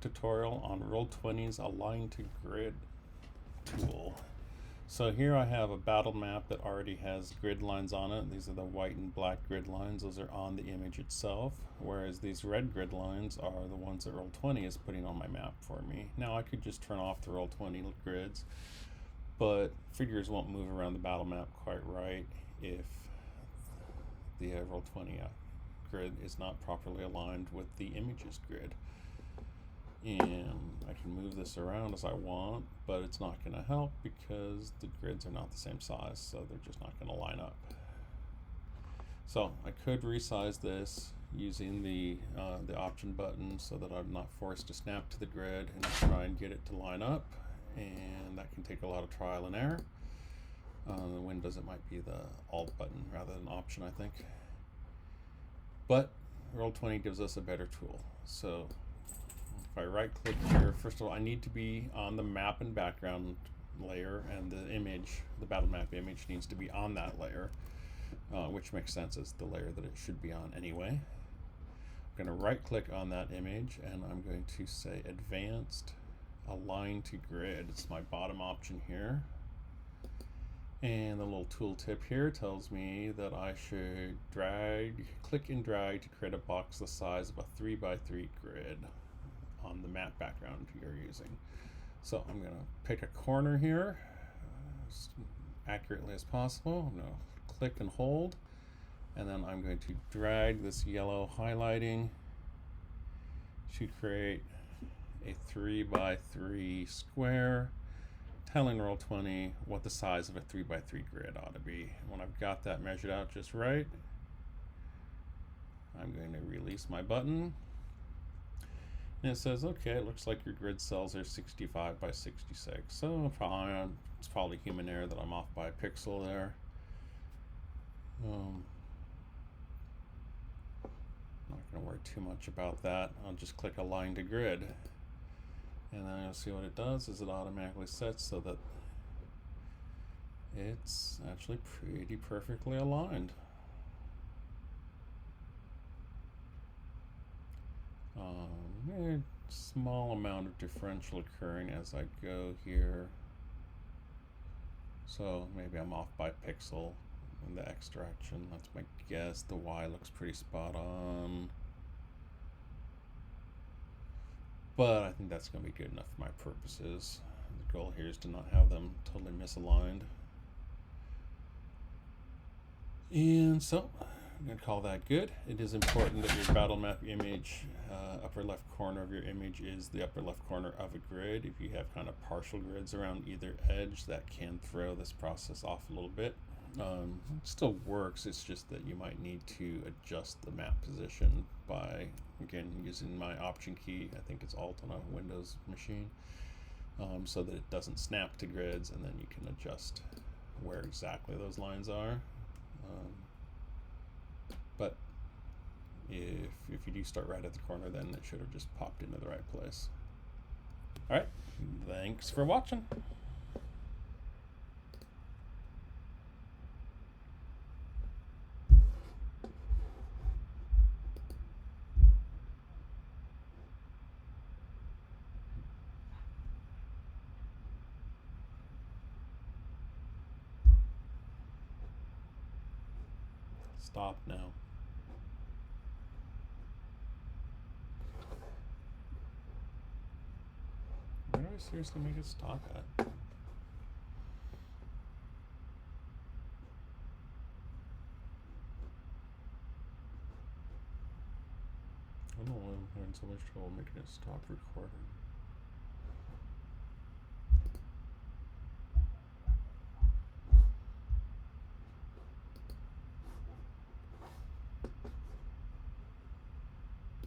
tutorial on Roll20's Align to Grid tool. So here I have a battle map that already has grid lines on it. These are the white and black grid lines. Those are on the image itself, whereas these red grid lines are the ones that Roll20 is putting on my map for me. Now I could just turn off the Roll20 grids, but figures won't move around the battle map quite right if the Roll20 grid is not properly aligned with the images grid. And I can move this around as I want, but it's not going to help because the grids are not the same size, so they're just not going to line up. So I could resize this using the option button so that I'm not forced to snap to the grid and try and get it to line up, and that can take a lot of trial and error. The Windows, it might be the Alt button rather than Option, I think. But Roll20 gives us a better tool. So if I right click here, first of all, I need to be on the map and background layer, and the image, the battle map image, needs to be on that layer, which makes sense. It's the layer that it should be on anyway. I'm going to right click on that image and I'm going to say Advanced Align to Grid. It's my bottom option here. And the little tool tip here tells me that I should click and drag to create a box the size of a 3x3 grid on the map background you're using. So I'm going to pick a corner here as accurately as possible. I'm going to click and hold, and then I'm going to drag this yellow highlighting to create a 3x3 square, telling Roll20 what the size of a 3x3 grid ought to be. When I've got that measured out just right, I'm going to release my button. And it says, okay, it looks like your grid cells are 65 by 66. So it's probably human error that I'm off by a pixel there. Not going to worry too much about that. I'll just click Align to Grid. And then you'll see what it does is it automatically sets so that it's actually pretty perfectly aligned. A small amount of differential occurring as I go here. So maybe I'm off by a pixel in the X direction. That's my guess. The Y looks pretty spot on. But I think that's going to be good enough for my purposes. The goal here is to not have them totally misaligned. And so I'm going to call that good. It is important that your battle map image, upper left corner of your image is the upper left corner of a grid. If you have kind of partial grids around either edge, that can throw this process off a little bit. It still works, it's just that you might need to adjust the map position by, again, using my option key. I think it's Alt on a Windows machine, so that it doesn't snap to grids, and then you can adjust where exactly those lines are. But if you do start right at the corner, then it should have just popped into the right place. All right, thanks for watching. Stop now. Where do I seriously make it stop at? I don't know why I'm having so much trouble making it stop recording.